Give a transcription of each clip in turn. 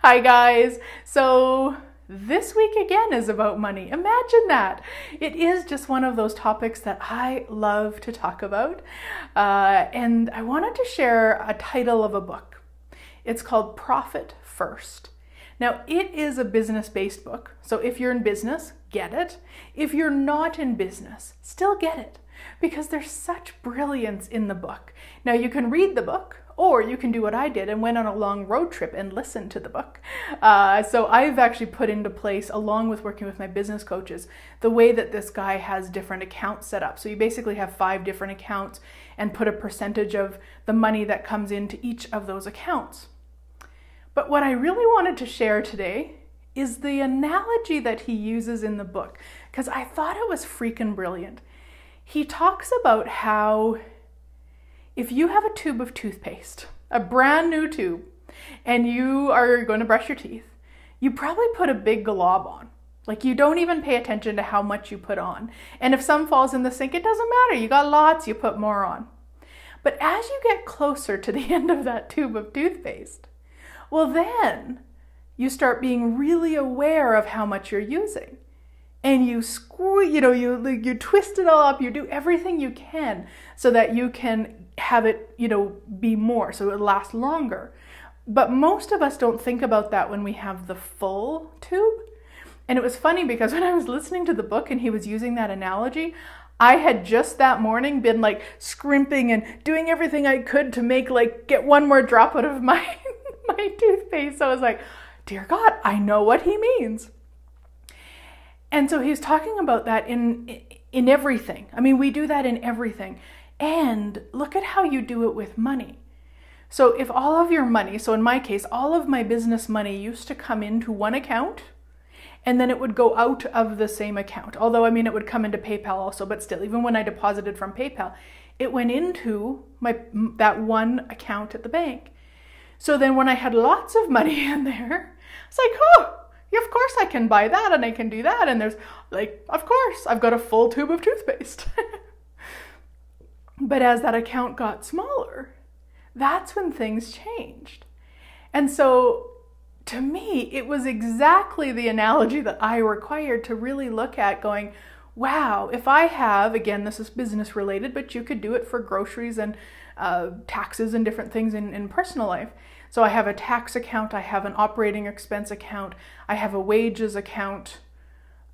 Hi guys. So this week again is about money. Imagine that. It is just one of those topics that I love to talk about. And I wanted to share a title of a book. It's called Profit First. Now, it is a business-based book. So if you're in business, get it. If you're not in business, still get it, because there's such brilliance in the book. Now, you can read the book, or you can do what I did and went on a long road trip and listened to the book. So I've actually put into place, along with working with my business coaches, the way that this guy has different accounts set up. So you basically have 5 different accounts and put a percentage of the money that comes into each of those accounts. But what I really wanted to share today is the analogy that he uses in the book, because I thought it was freaking brilliant. He talks about how if you have a tube of toothpaste, a brand new tube, and you are going to brush your teeth, you probably put a big glob on. Like, you don't even pay attention to how much you put on. And if some falls in the sink, it doesn't matter. You got lots, you put more on. But as you get closer to the end of that tube of toothpaste, well, then you start being really aware of how much you're using. And you squeeze, you twist it all up, you do everything you can so that you can have it, be more, so it lasts longer. But most of us don't think about that when we have the full tube. And it was funny because when I was listening to the book and he was using that analogy, I had just that morning been like scrimping and doing everything I could to get one more drop out of my toothpaste. So I was like, dear God, I know what he means. And so he's talking about that in everything. I mean, we do that in everything. And look at how you do it with money. So if all of your money, so in my case, all of my business money used to come into one account, and then it would go out of the same account. Although, it would come into PayPal also, but still, even when I deposited from PayPal, it went into that one account at the bank. So then when I had lots of money in there, it's like, oh, yeah, of course I can buy that and I can do that. And there's of course, I've got a full tube of toothpaste. But as that account got smaller, that's when things changed. And so to me, it was exactly the analogy that I required to really look at, going, wow, if I have, again, this is business related, but you could do it for groceries and taxes and different things in personal life. So I have a tax account, I have an operating expense account, I have a wages account,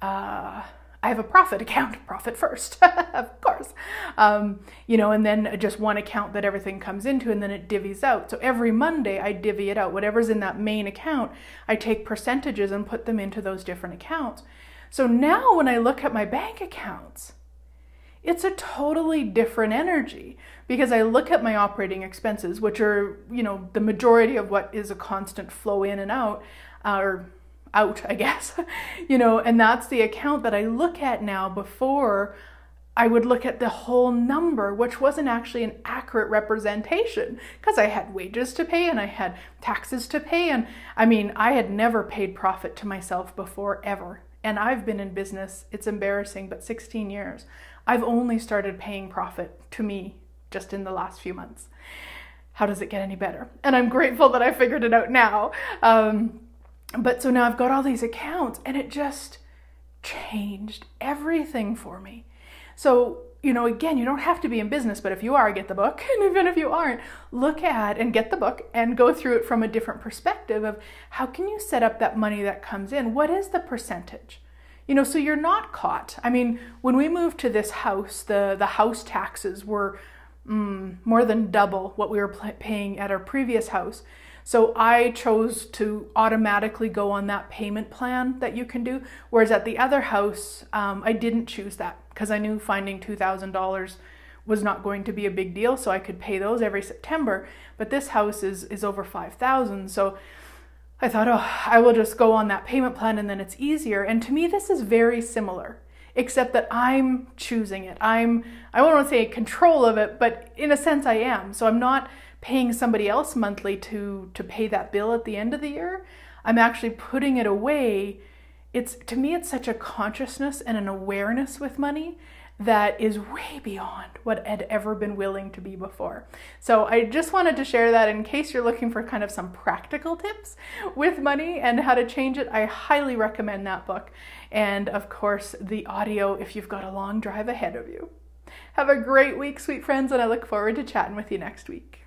I have a profit account, profit first, of course. And then just one account that everything comes into, and then it divvies out. So every Monday I divvy it out. Whatever's in that main account, I take percentages and put them into those different accounts. So now when I look at my bank accounts, it's a totally different energy, because I look at my operating expenses, which are, the majority of what is a constant flow in and out, or out, I guess, and that's the account that I look at now. Before, I would look at the whole number, which wasn't actually an accurate representation, because I had wages to pay and I had taxes to pay. And I had never paid profit to myself before, ever. And I've been in business, it's embarrassing, but 16 years. I've only started paying profit to me just in the last few months. How does it get any better? And I'm grateful that I figured it out now. But so now I've got all these accounts, and it just changed everything for me. So, again, you don't have to be in business, but if you are, get the book. And even if you aren't, look at and get the book and go through it from a different perspective of how can you set up that money that comes in? What is the percentage? So you're not caught. When we moved to this house, the house taxes were more than double what we were paying at our previous house. So I chose to automatically go on that payment plan that you can do. Whereas at the other house, I didn't choose that, because I knew finding $2,000 was not going to be a big deal. So I could pay those every September. But this house is over $5,000. So I thought, I will just go on that payment plan and then it's easier. And to me, this is very similar, except that I'm choosing it. I won't want to say control of it, but in a sense I am. So I'm not paying somebody else monthly to pay that bill at the end of the year. I'm actually putting it away. To me, it's such a consciousness and an awareness with money that is way beyond what I'd ever been willing to be before. So I just wanted to share that in case you're looking for kind of some practical tips with money and how to change it. I highly recommend that book. And of course, the audio if you've got a long drive ahead of you. Have a great week, sweet friends, and I look forward to chatting with you next week.